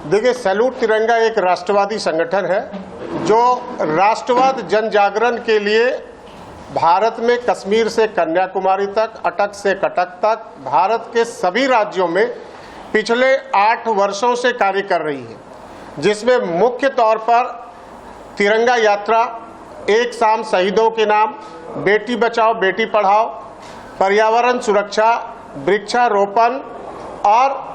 देखिए, सैल्यूट तिरंगा एक राष्ट्रवादी संगठन है जो राष्ट्रवाद जन जागरण के लिए भारत में कश्मीर से कन्याकुमारी तक, अटक से कटक तक भारत के सभी राज्यों में पिछले 8 वर्षों से कार्य कर रही है, जिसमें मुख्य तौर पर तिरंगा यात्रा, एक शाम शहीदों के नाम, बेटी बचाओ बेटी पढ़ाओ, पर्यावरण सुरक्षा, वृक्षारोपण और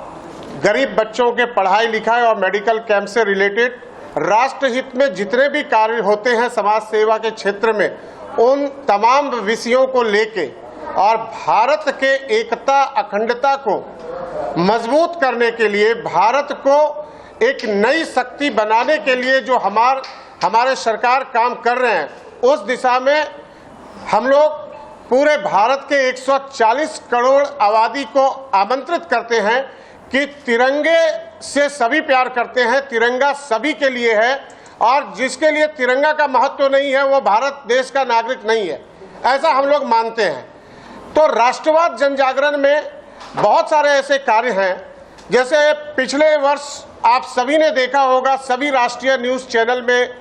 गरीब बच्चों के पढ़ाई लिखाई और मेडिकल कैंप से रिलेटेड राष्ट्रहित में जितने भी कार्य होते हैं समाज सेवा के क्षेत्र में, उन तमाम विषयों को लेके और भारत के एकता अखंडता को मजबूत करने के लिए, भारत को एक नई शक्ति बनाने के लिए जो हमारे सरकार काम कर रहे हैं, उस दिशा में हम लोग पूरे भारत के 140 करोड़ आबादी को आमंत्रित करते हैं कि तिरंगे से सभी प्यार करते हैं, तिरंगा सभी के लिए है और जिसके लिए तिरंगा का महत्व नहीं है वो भारत देश का नागरिक नहीं है, ऐसा हम लोग मानते हैं। तो राष्ट्रवाद जन जागरण में बहुत सारे ऐसे कार्य हैं, जैसे पिछले वर्ष आप सभी ने देखा होगा, सभी राष्ट्रीय न्यूज़ चैनल में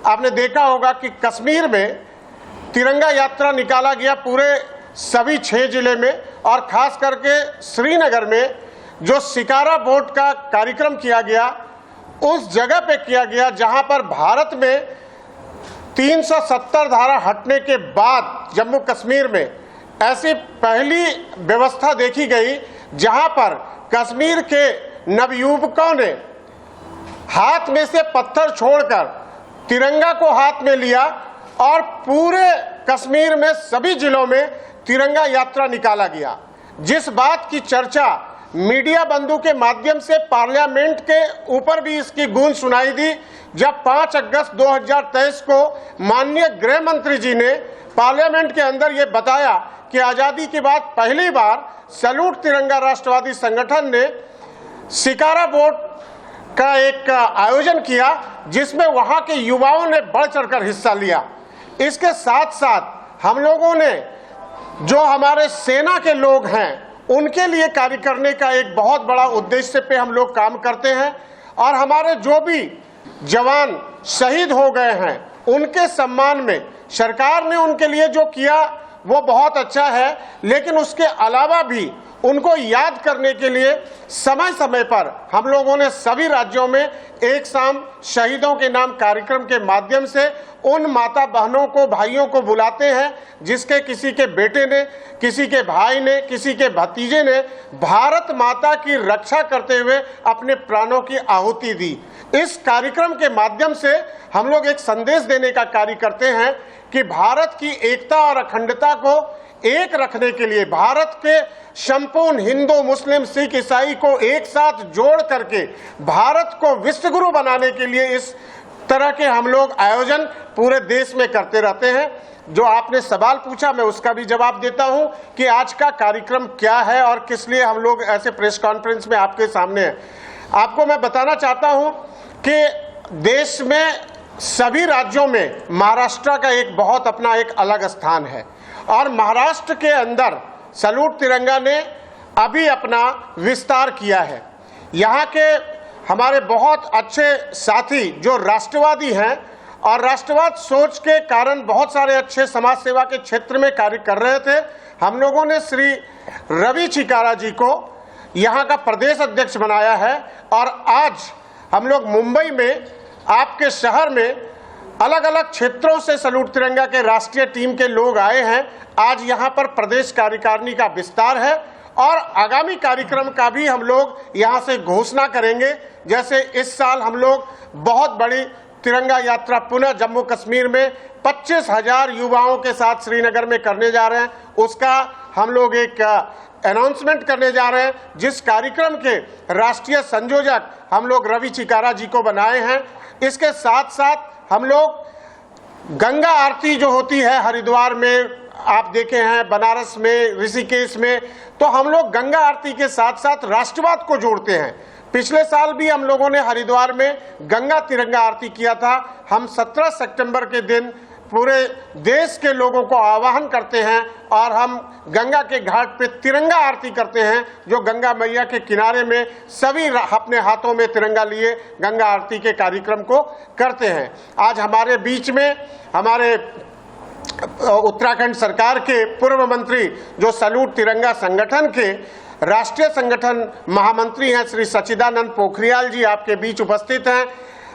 आपने देखा होगा कि कश्मीर में तिरंगा यात्रा निकाला गया पूरे सभी 6 जिले में, और खास करके श्रीनगर में जो शिकारा बोट का कार्यक्रम किया गया, उस जगह पे किया गया जहां पर भारत में 370 धारा हटने के बाद जम्मू कश्मीर में ऐसी पहली व्यवस्था देखी गई जहां पर कश्मीर के नवयुवकों ने हाथ में से पत्थर छोड़कर तिरंगा को हाथ में लिया और पूरे कश्मीर में सभी जिलों में तिरंगा यात्रा निकाला गया। जिस बात की चर्चा मीडिया बंधु के माध्यम से पार्लियामेंट के ऊपर भी इसकी गूंज सुनाई दी, जब 5 अगस्त 2023 को माननीय गृह मंत्री जी ने पार्लियामेंट के अंदर ये बताया कि आजादी के बाद पहली बार सैल्यूट तिरंगा राष्ट्रवादी संगठन ने शिकारा बोट का एक आयोजन किया, जिसमें वहां के युवाओं ने बढ़ चढ़कर हिस्सा लिया। इसके साथ साथ हम लोगों ने जो हमारे सेना के लोग हैं उनके लिए कार्य करने का एक बहुत बड़ा उद्देश्य पे हम लोग काम करते हैं, और हमारे जो भी जवान शहीद हो गए हैं उनके सम्मान में सरकार ने उनके लिए जो किया वो बहुत अच्छा है, लेकिन उसके अलावा भी उनको याद करने के लिए समय समय पर हम लोगों ने सभी राज्यों में एक शाम शहीदों के नाम कार्यक्रम के माध्यम से उन माता बहनों को, भाइयों को बुलाते हैं जिसके किसी के बेटे ने, किसी के भाई ने, किसी के भतीजे ने भारत माता की रक्षा करते हुए अपने प्राणों की आहुति दी। इस कार्यक्रम के माध्यम से हम लोग एक संदेश देने का कार्य करते हैं कि भारत की एकता और अखंडता को एक रखने के लिए, भारत के संपूर्ण हिंदू, मुस्लिम, सिख, ईसाई को एक साथ जोड़ करके भारत को विश्वगुरु बनाने के लिए इस तरह के हम लोग आयोजन पूरे देश में करते रहते हैं। जो आपने सवाल पूछा मैं उसका भी जवाब देता हूं कि आज का कार्यक्रम क्या है और किस लिए हम लोग ऐसे प्रेस कॉन्फ्रेंस में आपके सामने हैं। आपको मैं बताना चाहता हूं कि देश में सभी राज्यों में महाराष्ट्र का एक बहुत अपना एक अलग स्थान है, और महाराष्ट्र के अंदर सैल्यूट तिरंगा ने अभी अपना विस्तार किया है। यहाँ के हमारे बहुत अच्छे साथी जो राष्ट्रवादी हैं और राष्ट्रवाद सोच के कारण बहुत सारे अच्छे समाज सेवा के क्षेत्र में कार्य कर रहे थे, हम लोगों ने श्री रवि चिकारा जी को यहाँ का प्रदेश अध्यक्ष बनाया है, और आज हम लोग मुंबई में आपके शहर में अलग अलग क्षेत्रों से सैल्यूट तिरंगा के राष्ट्रीय टीम के लोग आए हैं। आज यहाँ पर प्रदेश कार्यकारिणी का विस्तार है और आगामी कार्यक्रम का भी हम लोग यहाँ से घोषणा करेंगे। जैसे इस साल हम लोग बहुत बड़ी तिरंगा यात्रा पुनः जम्मू कश्मीर में 25,000 युवाओं के साथ श्रीनगर में करने जा रहे हैं, उसका हम लोग एक अनाउंसमेंट करने जा रहे हैं, जिस कार्यक्रम के राष्ट्रीय संयोजक हम लोग रवि चिकारा जी को बनाए हैं। इसके साथ साथ हम लोग गंगा आरती जो होती है हरिद्वार में, आप देखे हैं बनारस में, ऋषिकेश में, तो हम लोग गंगा आरती के साथ साथ राष्ट्रवाद को जोड़ते हैं। पिछले साल भी हम लोगों ने हरिद्वार में गंगा तिरंगा आरती किया था। हम 17 सितंबर के दिन पूरे देश के लोगों को आह्वान करते हैं और हम गंगा के घाट पे तिरंगा आरती करते हैं, जो गंगा मैया के किनारे में सभी अपने हाथों में तिरंगा लिए गंगा आरती के कार्यक्रम को करते हैं। आज हमारे बीच में हमारे उत्तराखंड सरकार के पूर्व मंत्री, जो सैल्यूट तिरंगा संगठन के राष्ट्रीय संगठन महामंत्री हैं, श्री सच्चिदानंद पोखरियाल जी आपके बीच उपस्थित हैं।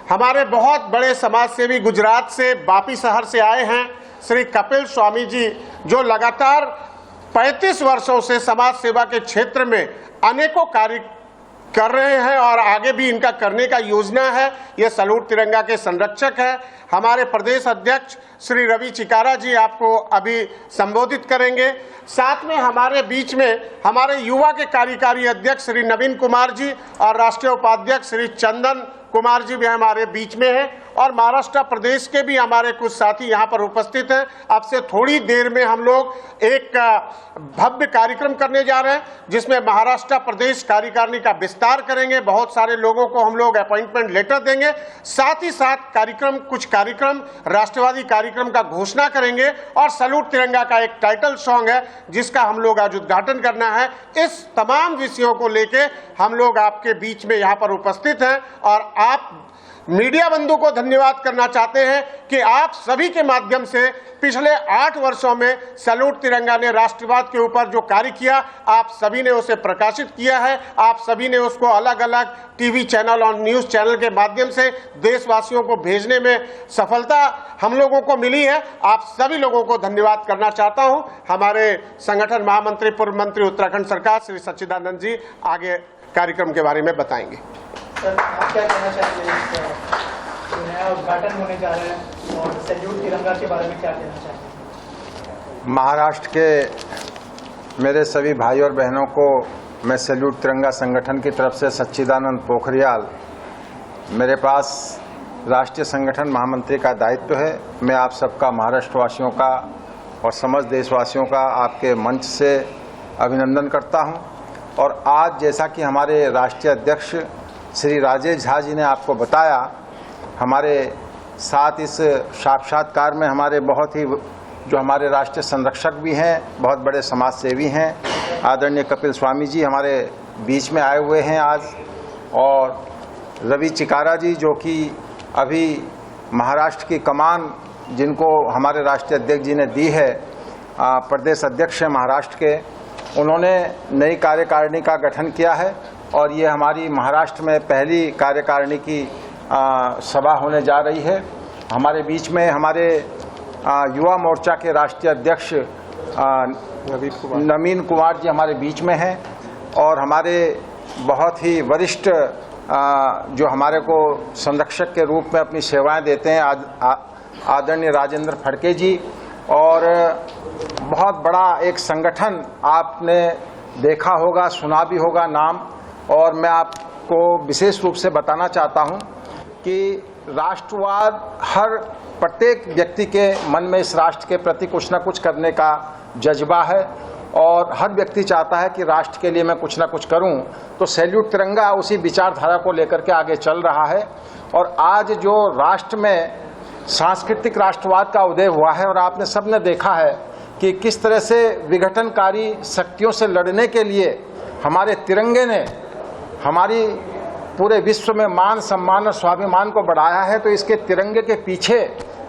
हमारे बहुत बड़े समाज सेवी गुजरात से, बापी शहर से आए हैं, श्री कपिल स्वामी जी, जो लगातार 35 वर्षों से समाज सेवा के क्षेत्र में अनेकों कार्य कर रहे हैं और आगे भी इनका करने का योजना है। ये सैल्यूट तिरंगा के संरक्षक हैं। हमारे प्रदेश अध्यक्ष श्री रवि चिकारा जी आपको अभी संबोधित करेंगे। साथ में हमारे बीच में हमारे युवा के कार्यकारी अध्यक्ष श्री नवीन कुमार जी और राष्ट्रीय उपाध्यक्ष श्री चंदन कुमार जी भी हमारे बीच में हैं और महाराष्ट्र प्रदेश के भी हमारे कुछ साथी यहाँ पर उपस्थित हैं। अब से थोड़ी देर में हम लोग एक भव्य कार्यक्रम करने जा रहे हैं, जिसमें महाराष्ट्र प्रदेश कार्यकारिणी का विस्तार करेंगे। बहुत सारे लोगों को हम लोग अपॉइंटमेंट लेटर देंगे। साथ ही साथ कुछ कार्यक्रम राष्ट्रवादी कार्यक्रम का घोषणा करेंगे और सैल्यूट तिरंगा का एक टाइटल सॉन्ग है, जिसका हम लोग आज उद्घाटन करना है। इस तमाम विषयों को लेके हम लोग आपके बीच में यहाँ पर उपस्थित हैं और आप मीडिया बंधु को धन्यवाद करना चाहते हैं कि आप सभी के माध्यम से पिछले 8 वर्षों में सैल्यूट तिरंगा ने राष्ट्रवाद के ऊपर जो कार्य किया, आप सभी ने उसे प्रकाशित किया है। आप सभी ने उसको अलग अलग टीवी चैनल और न्यूज चैनल के माध्यम से देशवासियों को भेजने में सफलता हम लोगों को मिली है। आप सभी लोगों को धन्यवाद करना चाहता हूं। हमारे संगठन महामंत्री पूर्व मंत्री उत्तराखंड सरकार श्री सच्चिदानंद जी आगे कार्यक्रम के बारे में बताएंगे। सर, आप क्या कहना चाहेंगे? जो नया उद्घाटन होने जा रहा है और सैल्यूट तिरंगा के बारे में क्या कहना चाहेंगे? महाराष्ट्र के मेरे सभी भाई और बहनों को मैं सैल्यूट तिरंगा संगठन की तरफ से सच्चिदानंद पोखरियाल, मेरे पास राष्ट्रीय संगठन महामंत्री का दायित्व है। मैं आप सबका, महाराष्ट्रवासियों का और समस्त देशवासियों का आपके मंच से अभिनंदन करता हूं। और आज जैसा कि हमारे राष्ट्रीय अध्यक्ष श्री राजेश झा जी ने आपको बताया, हमारे साथ इस साक्षात्कार में हमारे बहुत ही जो हमारे राष्ट्रीय संरक्षक भी हैं, बहुत बड़े समाज सेवी हैं, आदरणीय कपिल स्वामी जी हमारे बीच में आए हुए हैं आज, और रवि चिकारा जी जो कि अभी महाराष्ट्र की कमान जिनको हमारे राष्ट्रीय अध्यक्ष जी ने दी है, प्रदेश अध्यक्ष हैं महाराष्ट्र के, उन्होंने नई कार्यकारिणी का गठन किया है और ये हमारी महाराष्ट्र में पहली कार्यकारिणी की सभा होने जा रही है। हमारे बीच में हमारे युवा मोर्चा के राष्ट्रीय अध्यक्ष नवीन कुमार जी हमारे बीच में हैं और हमारे बहुत ही वरिष्ठ जो हमारे को संरक्षक के रूप में अपनी सेवाएं देते हैं आदरणीय राजेंद्र फड़के जी, और बहुत बड़ा एक संगठन आपने देखा होगा, सुना भी होगा नाम, और मैं आपको विशेष रूप से बताना चाहता हूं कि राष्ट्रवाद हर प्रत्येक व्यक्ति के मन में इस राष्ट्र के प्रति कुछ न कुछ करने का जज्बा है और हर व्यक्ति चाहता है कि राष्ट्र के लिए मैं कुछ न कुछ करूं। तो सैल्यूट तिरंगा उसी विचारधारा को लेकर के आगे चल रहा है। और आज जो राष्ट्र में सांस्कृतिक राष्ट्रवाद का उदय हुआ है और आपने सबने देखा है कि किस तरह से विघटनकारी शक्तियों से लड़ने के लिए हमारे तिरंगे ने हमारी पूरे विश्व में मान सम्मान और स्वाभिमान को बढ़ाया है। तो इसके तिरंगे के पीछे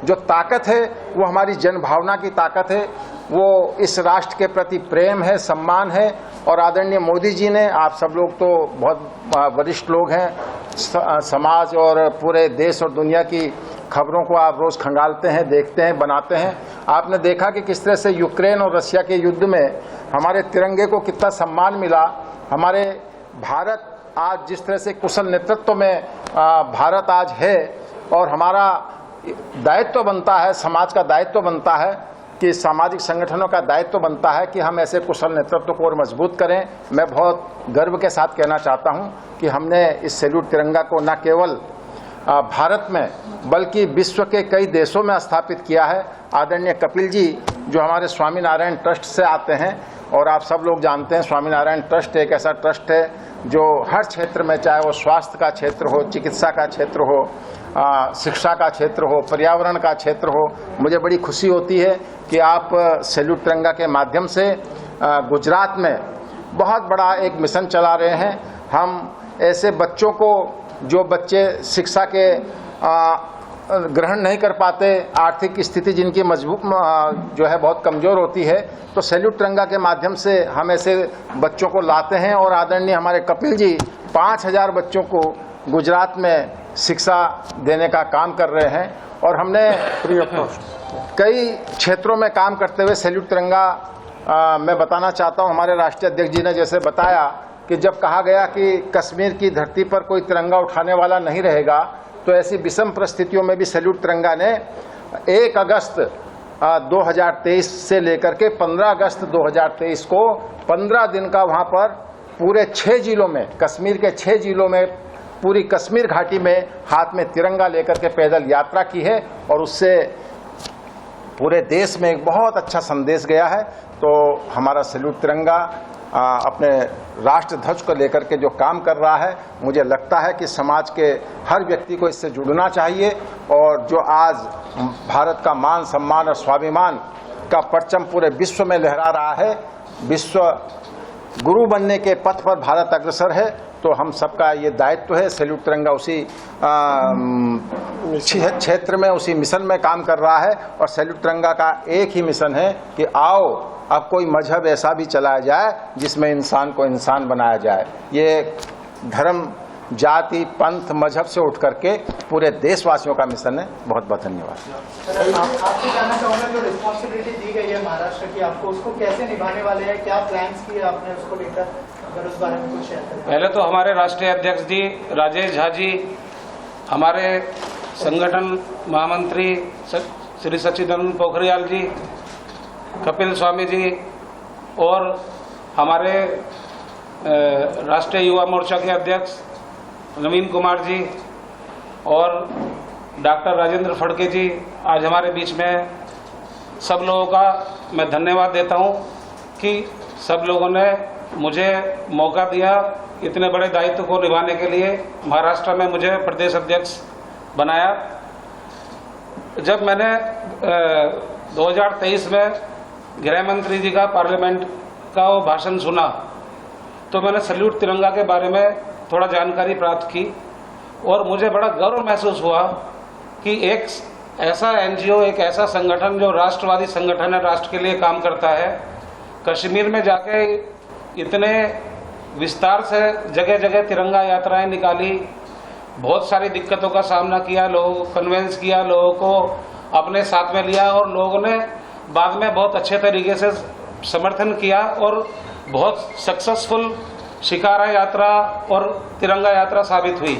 जो ताकत है वो हमारी जनभावना की ताकत है, वो इस राष्ट्र के प्रति प्रेम है, सम्मान है। और आदरणीय मोदी जी ने, आप सब लोग तो बहुत वरिष्ठ लोग हैं, समाज और पूरे देश और दुनिया की खबरों को आप रोज खंगालते हैं, देखते हैं, बनाते हैं। आपने देखा कि किस तरह से यूक्रेन और रशिया के युद्ध में हमारे तिरंगे को कितना सम्मान मिला। हमारे भारत आज जिस तरह से कुशल नेतृत्व में भारत आज है, और हमारा दायित्व बनता है, समाज का दायित्व बनता है कि सामाजिक संगठनों का दायित्व बनता है कि हम ऐसे कुशल नेतृत्व को और मजबूत करें। मैं बहुत गर्व के साथ कहना चाहता हूं कि हमने इस सैल्यूट तिरंगा को न केवल भारत में बल्कि विश्व के कई देशों में स्थापित किया है। आदरणीय कपिल जी जो हमारे स्वामीनारायण ट्रस्ट से आते हैं, और आप सब लोग जानते हैं स्वामीनारायण ट्रस्ट एक ऐसा ट्रस्ट है जो हर क्षेत्र में, चाहे वो स्वास्थ्य का क्षेत्र हो, चिकित्सा का क्षेत्र हो, शिक्षा का क्षेत्र हो, पर्यावरण का क्षेत्र हो, मुझे बड़ी खुशी होती है कि आप सैल्यूट तिरंगा के माध्यम से गुजरात में बहुत बड़ा एक मिशन चला रहे हैं। हम ऐसे बच्चों को, जो बच्चे शिक्षा के ग्रहण नहीं कर पाते, आर्थिक स्थिति जिनकी मजबूत जो है बहुत कमज़ोर होती है, तो सैल्यूट तिरंगा के माध्यम से हम ऐसे बच्चों को लाते हैं। और आदरणीय हमारे कपिल जी 5000 बच्चों को गुजरात में शिक्षा देने का काम कर रहे हैं। और हमने कई क्षेत्रों में काम करते हुए सैल्यूट तिरंगा मैं बताना चाहता हूं, हमारे राष्ट्रीय अध्यक्ष जी ने जैसे बताया कि जब कहा गया कि कश्मीर की धरती पर कोई तिरंगा उठाने वाला नहीं रहेगा, तो ऐसी विषम परिस्थितियों में भी सैल्यूट तिरंगा ने 1 अगस्त 2023 से लेकर के 15 अगस्त 2023 को 15 दिन का वहां पर पूरे 6 जिलों में, कश्मीर के 6 जिलों में, पूरी कश्मीर घाटी में हाथ में तिरंगा लेकर के पैदल यात्रा की है। और उससे पूरे देश में एक बहुत अच्छा संदेश गया है। तो हमारा सैल्यूट तिरंगा अपने राष्ट्र ध्वज को लेकर के जो काम कर रहा है, मुझे लगता है कि समाज के हर व्यक्ति को इससे जुड़ना चाहिए। और जो आज भारत का मान सम्मान और स्वाभिमान का परचम पूरे विश्व में लहरा रहा है, विश्व गुरु बनने के पथ पर भारत अग्रसर है, तो हम सबका ये दायित्व है। सैल्यूट तिरंगा उसी क्षेत्र में, उसी मिशन में काम कर रहा है। और सैल्यूट तिरंगा का एक ही मिशन है कि आओ अब कोई मजहब ऐसा भी चलाया जाए जिसमें इंसान को इंसान बनाया जाए। ये धर्म, जाति, पंथ, मजहब से उठ करके पूरे देशवासियों का मिशन है। बहुत बहुत धन्यवाद। आपसे जानना चाहूँगा, जो रिस्पॉन्सिबिलिटी दी गई है महाराष्ट्र की आपको, उसको कैसे निभाने वाले हैं, क्या प्लान्स किए आपने उसको लेकर, अगर उस बारे में कुछ शेयर करें। पहले तो हमारे राष्ट्रीय अध्यक्ष जी राजेश झा जी, हमारे संगठन महामंत्री श्री सच्चिदानंद पोखरियाल जी, कपिल स्वामी जी और हमारे राष्ट्रीय युवा मोर्चा के अध्यक्ष नवीन कुमार जी और डॉक्टर राजेंद्र फड़के जी आज हमारे बीच में, सब लोगों का मैं धन्यवाद देता हूं कि सब लोगों ने मुझे मौका दिया इतने बड़े दायित्व को निभाने के लिए। महाराष्ट्र में मुझे प्रदेश अध्यक्ष बनाया। जब मैंने 2023 में गृह मंत्री जी का पार्लियामेंट का वो भाषण सुना, तो मैंने सैल्यूट तिरंगा के बारे में थोड़ा जानकारी प्राप्त की और मुझे बड़ा गर्व महसूस हुआ कि एक ऐसा एनजीओ, एक ऐसा संगठन जो राष्ट्रवादी संगठन है, राष्ट्र के लिए काम करता है, कश्मीर में जाके इतने विस्तार से जगह जगह तिरंगा यात्राएं निकाली, बहुत सारी दिक्कतों का सामना किया, लोगों को कन्वेंस किया, लोगों को अपने साथ में लिया और लोगों ने बाद में बहुत अच्छे तरीके से समर्थन किया और बहुत सक्सेसफुल शिकारा यात्रा और तिरंगा यात्रा साबित हुई।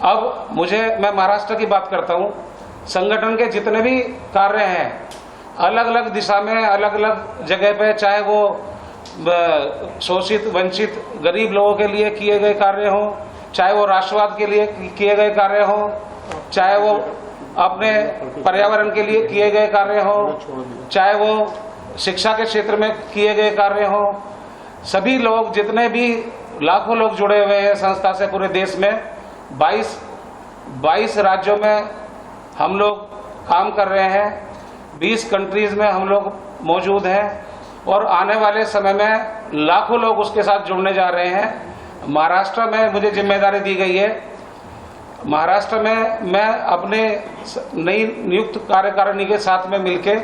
अब मैं महाराष्ट्र की बात करता हूँ। संगठन के जितने भी कार्य हैं, अलग अलग दिशा में, अलग अलग जगह पे, चाहे वो शोषित, वंचित, गरीब लोगों के लिए किए गए कार्य हों, चाहे वो राष्ट्रवाद के लिए किए गए कार्य हों, चाहे वो अपने पर्यावरण के लिए किए गए कार्य हों, चाहे वो शिक्षा के क्षेत्र में किए गए कार्य हों, सभी लोग, जितने भी लाखों लोग जुड़े हुए हैं संस्था से पूरे देश में, 22 राज्यों में हम लोग काम कर रहे हैं, 20 कंट्रीज में हम लोग मौजूद हैं और आने वाले समय में लाखों लोग उसके साथ जुड़ने जा रहे हैं। महाराष्ट्र में मुझे जिम्मेदारी दी गई है। महाराष्ट्र में मैं अपने नई नियुक्त कार्यकारिणी के साथ में मिलके,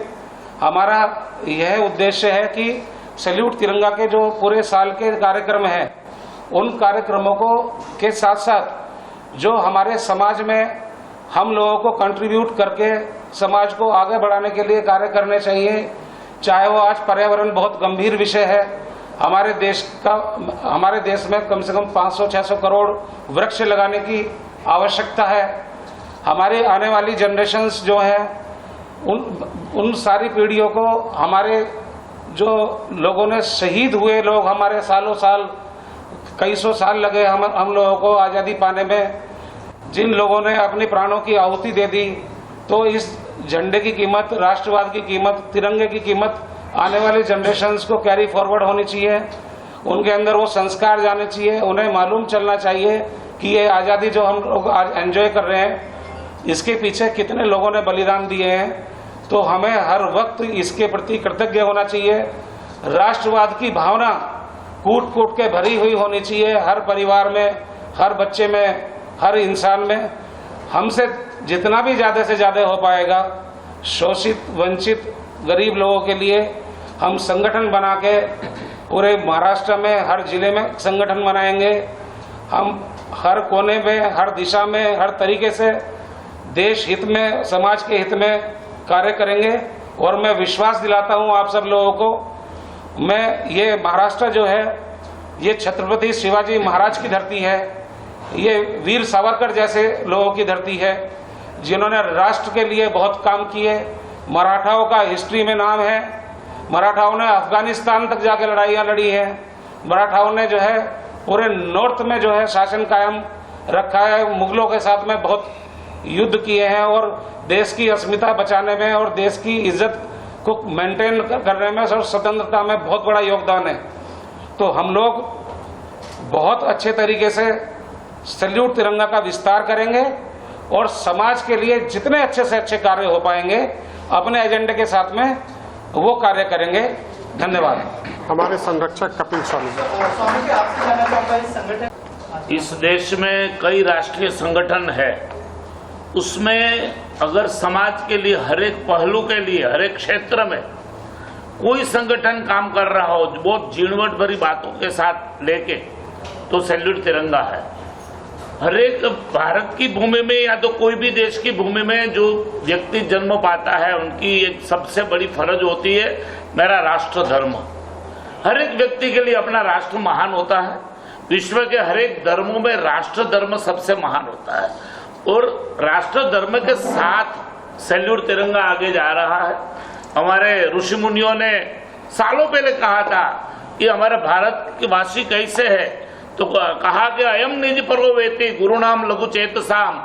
हमारा यह उद्देश्य है कि सैल्यूट तिरंगा के जो पूरे साल के कार्यक्रम हैं, उन कार्यक्रमों को के साथ साथ जो हमारे समाज में हम लोगों को कंट्रीब्यूट करके समाज को आगे बढ़ाने के लिए कार्य करने चाहिए। चाहे वो आज पर्यावरण बहुत गंभीर विषय है, हमारे देश में कम से कम 500-600 करोड़ वृक्ष लगाने की आवश्यकता है। हमारी आने वाली जनरेशन्स जो हैं, उन सारी पीढ़ियों को, हमारे जो लोगों ने शहीद हुए लोग, हमारे सालों साल, कई सौ साल लगे हम लोगों को आज़ादी पाने में, जिन लोगों ने अपनी प्राणों की आहुति दे दी, तो इस झंडे की कीमत, राष्ट्रवाद की कीमत, तिरंगे की कीमत आने वाली जनरेशन्स को कैरी फॉरवर्ड होनी चाहिए। उनके अंदर वो संस्कार जाने चाहिए, उन्हें मालूम चलना चाहिए कि ये आज़ादी जो हम लोग आज एंजॉय कर रहे हैं, इसके पीछे कितने लोगों ने बलिदान दिए हैं। तो हमें हर वक्त इसके प्रति कृतज्ञ होना चाहिए। राष्ट्रवाद की भावना कूट कूट के भरी हुई होनी चाहिए, हर परिवार में, हर बच्चे में, हर इंसान में। हमसे जितना भी ज़्यादा से ज़्यादा हो पाएगा शोषित, वंचित, गरीब लोगों के लिए हम संगठन बना के पूरे महाराष्ट्र में हर जिले में संगठन बनाएंगे। हम हर कोने में, हर दिशा में, हर तरीके से देश हित में, समाज के हित में कार्य करेंगे। और मैं विश्वास दिलाता हूं आप सब लोगों को, मैं ये महाराष्ट्र जो है ये छत्रपति शिवाजी महाराज की धरती है, ये वीर सावरकर जैसे लोगों की धरती है जिन्होंने राष्ट्र के लिए बहुत काम किए। मराठाओं का हिस्ट्री में नाम है, मराठाओं ने अफगानिस्तान तक जाके लड़ाइयाँ लड़ी है, मराठाओं ने जो है पूरे नॉर्थ में जो है शासन कायम रखा है, मुगलों के साथ में बहुत युद्ध किए हैं और देश की अस्मिता बचाने में और देश की इज्जत को मेंटेन करने में और स्वतंत्रता में बहुत बड़ा योगदान है। तो हम लोग बहुत अच्छे तरीके से सैल्यूट तिरंगा का विस्तार करेंगे और समाज के लिए जितने अच्छे से अच्छे कार्य हो पाएंगे अपने एजेंडे के साथ में वो कार्य करेंगे। धन्यवाद। हमारे संरक्षक कपिल स्वामी। स्वामी जी, आपसे जानना चाहूंगा, इस संगठन इस देश में कई राष्ट्रीय संगठन है, उसमें अगर समाज के लिए हर एक पहलू के लिए हर एक क्षेत्र में कोई संगठन काम कर रहा हो बहुत झीणवट भरी बातों के साथ लेके, तो सैल्यूट तिरंगा है। हर एक भारत की भूमि में या तो कोई भी देश की भूमि में जो व्यक्ति जन्म पाता है उनकी एक सबसे बड़ी फर्ज होती है मेरा राष्ट्र धर्म। हर एक व्यक्ति के लिए अपना राष्ट्र महान होता है। विश्व के हर एक धर्मों में राष्ट्र धर्म सबसे महान होता है और राष्ट्र धर्म के साथ सैल्यूट तिरंगा आगे जा रहा है। हमारे ऋषि मुनियों ने सालों पहले कहा था कि हमारे भारत के वासी कैसे है, तो कहा कि अयम निज पर्ववेति गुरु नाम लघु चेतसाम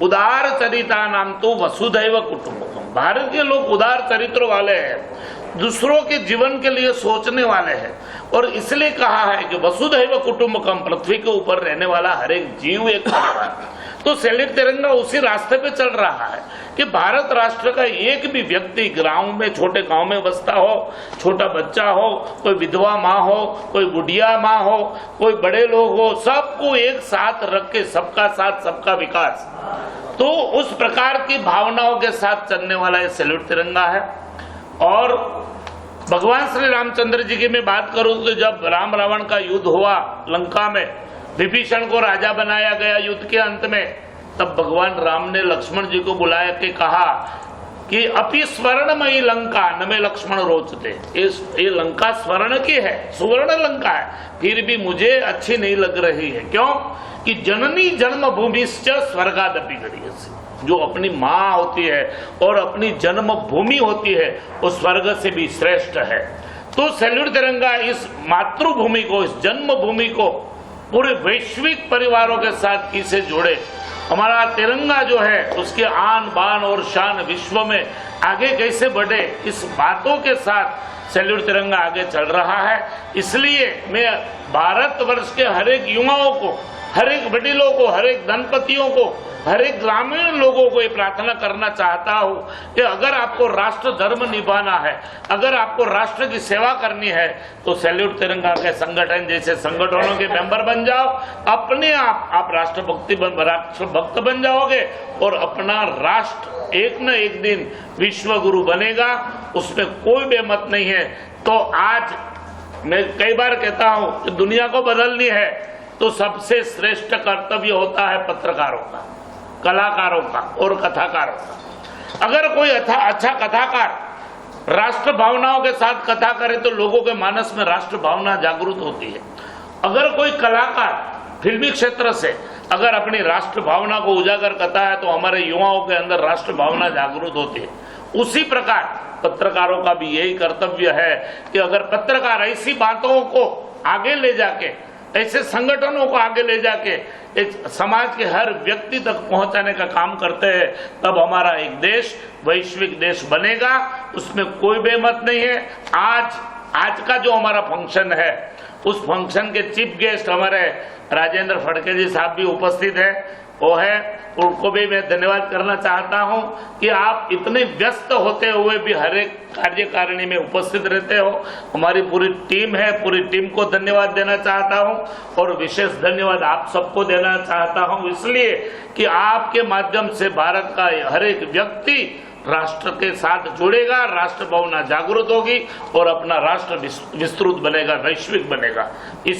उदार चरिता नाम तो वसुधैव कुटुंबकम। भारत के लोग उदार चरित्र वाले हैं, दूसरों के जीवन के लिए सोचने वाले हैं और इसलिए कहा है कि वसुधैव कुटुंबकम, पृथ्वी के ऊपर रहने वाला हर एक जीव एक परिवार। तो सैल्यूट तिरंगा उसी रास्ते पे चल रहा है कि भारत राष्ट्र का एक भी व्यक्ति गांव में, छोटे गांव में बसता हो, छोटा बच्चा हो, कोई विधवा माँ हो, कोई बुढ़िया माँ हो, कोई बड़े लोग हो, सबको एक साथ रख के सबका साथ सबका विकास, तो उस प्रकार की भावनाओं के साथ चलने वाला ये सैल्यूट तिरंगा है। और भगवान श्री रामचंद्र जी की मैं बात करूं तो जब राम रावण का युद्ध हुआ लंका में, विभीषण को राजा बनाया गया युद्ध के अंत में, तब भगवान राम ने लक्ष्मण जी को बुलाया के कहा कि अपि स्वर्णमयी लंका न में लक्ष्मण रोचते। ये लंका स्वर्ण की है, सुवर्ण लंका है, फिर भी मुझे अच्छी नहीं लग रही है। क्यों? कि जननी जन्म भूमिश्च स्वर्गादपि गरीयसी। जो अपनी माँ होती है और अपनी जन्म भूमि होती है वो स्वर्ग से भी श्रेष्ठ है। तो सैल्यूट तिरंगा इस मातृभूमि को, इस जन्म भूमि को पूरे वैश्विक परिवारों के साथ कैसे जोड़े, हमारा तिरंगा जो है उसके आन बान और शान विश्व में आगे कैसे बढ़े, इस बातों के साथ सैल्यूट तिरंगा आगे चल रहा है। इसलिए मैं भारतवर्ष के हर एक युवाओं को, हर एक वडीलों को, हर एक दंपतियों को, हर एक ग्रामीण लोगों को ये प्रार्थना करना चाहता हूं कि अगर आपको राष्ट्र धर्म निभाना है, अगर आपको राष्ट्र की सेवा करनी है, तो सैल्यूट तिरंगा के संगठन जैसे संगठनों के मेंबर बन जाओ। अपने आप राष्ट्रभक्त बन जाओगे और अपना राष्ट्र एक न एक दिन विश्व गुरु बनेगा, उसमें कोई बेमत नहीं है। तो आज मैं कई बार कहता हूं कि दुनिया को बदलनी है तो सबसे श्रेष्ठ कर्तव्य होता है पत्रकारों का, कलाकारों का और कथाकारों का। अगर कोई अच्छा कथाकार राष्ट्र भावनाओं के साथ कथा करे तो लोगों के मानस में राष्ट्र भावना जागृत होती है। अगर कोई कलाकार फिल्मी क्षेत्र से अगर अपनी राष्ट्र भावना को उजागर करता है तो हमारे युवाओं के अंदर राष्ट्र भावना जागृत होती है। उसी प्रकार पत्रकारों का भी यही कर्तव्य है कि अगर पत्रकार ऐसी बातों को आगे ले जाके, ऐसे संगठनों को आगे ले जाके एक समाज के हर व्यक्ति तक पहुंचाने का काम करते हैं, तब हमारा एक देश वैश्विक देश बनेगा, उसमें कोई बेमत नहीं है। आज आज का जो हमारा फंक्शन है उस फंक्शन के चीफ गेस्ट हमारे राजेंद्र फड़के जी साहब भी उपस्थित है, वो है, उनको भी मैं धन्यवाद करना चाहता हूं कि आप इतने व्यस्त होते हुए भी हर एक कार्यकारिणी में उपस्थित रहते हो। हमारी पूरी टीम है, पूरी टीम को धन्यवाद देना चाहता हूं और विशेष धन्यवाद आप सबको देना चाहता हूं इसलिए कि आपके माध्यम से भारत का हर एक व्यक्ति राष्ट्र के साथ जुड़ेगा, राष्ट्र भावना जागृत होगी और अपना राष्ट्र विस्तृत बनेगा, वैश्विक बनेगा। इस